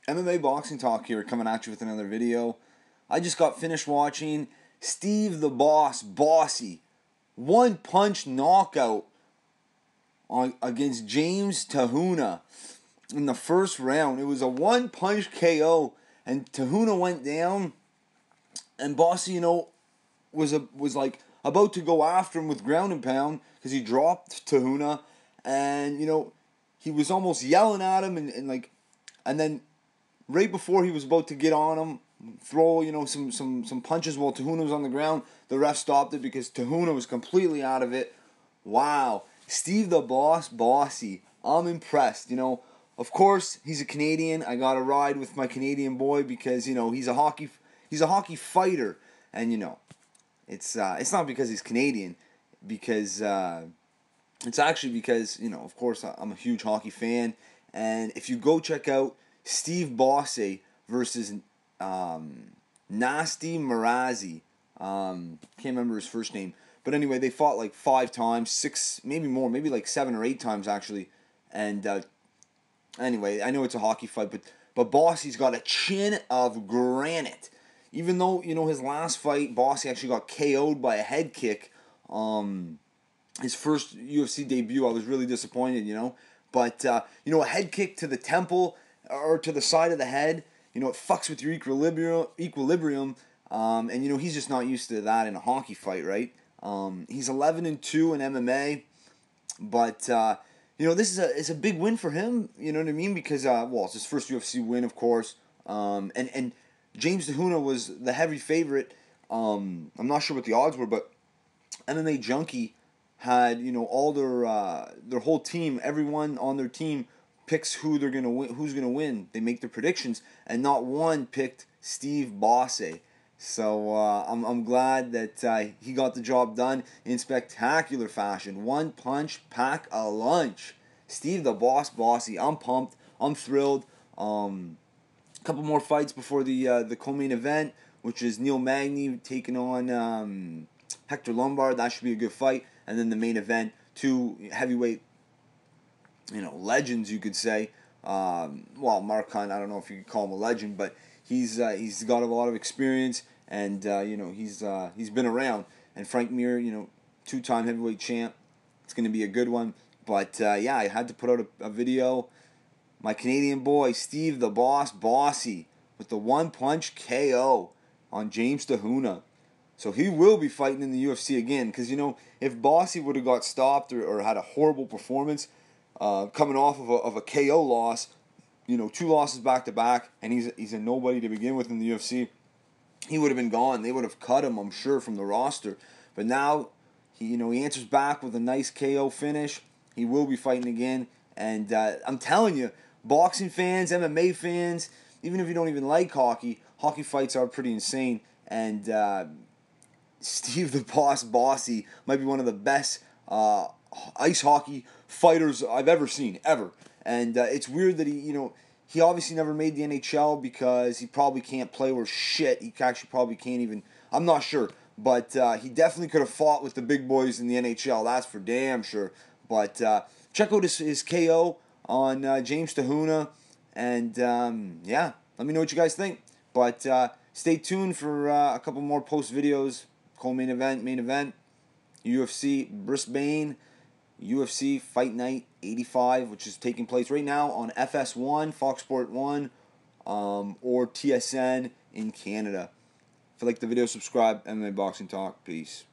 MMA Boxing Talk here, coming at you with another video. I just got finished watching Steve the Boss Bosse one-punch knockout against James Te Huna in the first round. It was a one-punch KO, and Te Huna went down, and Bosse, was like about to go after him with ground and pound because he dropped Te Huna, and he was almost yelling at him, and then right before he was about to get on him, throw some punches while Te Huna was on the ground, the ref stopped it because Te Huna was completely out of it. Wow, Steve the Boss Bosse, I'm impressed. Of course he's a Canadian. I got to ride with my Canadian boy because he's a hockey fighter, and it's not because he's Canadian, because it's actually because of course I'm a huge hockey fan, and if you go check out Steve Bosse versus Nasty Marazzi. Can't remember his first name. But anyway, they fought like 5 times, 6, maybe more, maybe like 7 or 8 times actually. And anyway, I know it's a hockey fight, but Bosse's got a chin of granite. Even though, his last fight, Bosse actually got KO'd by a head kick. His first UFC debut, I was really disappointed, But, a head kick to the temple or to the side of the head, it fucks with your equilibrium, and he's just not used to that in a hockey fight, right? He's 11-2 in MMA, but this is a big win for him. You know what I mean? Because it's his first UFC win, of course, and James Te Huna was the heavy favorite. I'm not sure what the odds were, but MMA Junkie had all their whole team, everyone on their team picks who's gonna win. They make their predictions, and not one picked Steve Bosse. So I'm glad that he got the job done in spectacular fashion. One punch, pack a lunch. Steve the Boss Bosse. I'm pumped. I'm thrilled. A couple more fights before the co-main event, which is Neil Magny taking on Hector Lombard. That should be a good fight. And then the main event, 2 heavyweight legends, you could say. Mark Hunt, I don't know if you could call him a legend, but he's got a lot of experience, and he's been around. And Frank Mir, 2-time heavyweight champ. It's going to be a good one. But I had to put out a video. My Canadian boy Steve the Boss Bosse with the one-punch KO on James Te Huna. So he will be fighting in the UFC again, because if Bosse would have got stopped or had a horrible performance, coming off of a KO loss, 2 losses back to back, and he's a nobody to begin with in the UFC, he would have been gone. They would have cut him, I'm sure, from the roster. But now he answers back with a nice KO finish. He will be fighting again, and I'm telling you, boxing fans, MMA fans, even if you don't even like hockey fights are pretty insane. And Steve the Boss Bosse might be one of the best ice hockey fighters I've ever seen, ever. And it's weird that he obviously never made the NHL because he probably can't play worth shit. He actually probably can't even, I'm not sure. But he definitely could have fought with the big boys in the NHL, that's for damn sure. But check out his KO on James Te Huna. And let me know what you guys think. But stay tuned for a couple more post videos. Co-main event, main event, UFC Brisbane, UFC Fight Night 85, which is taking place right now on FS1, Fox Sport 1, or TSN in Canada. If you like the video, subscribe. MMA Boxing Talk. Peace.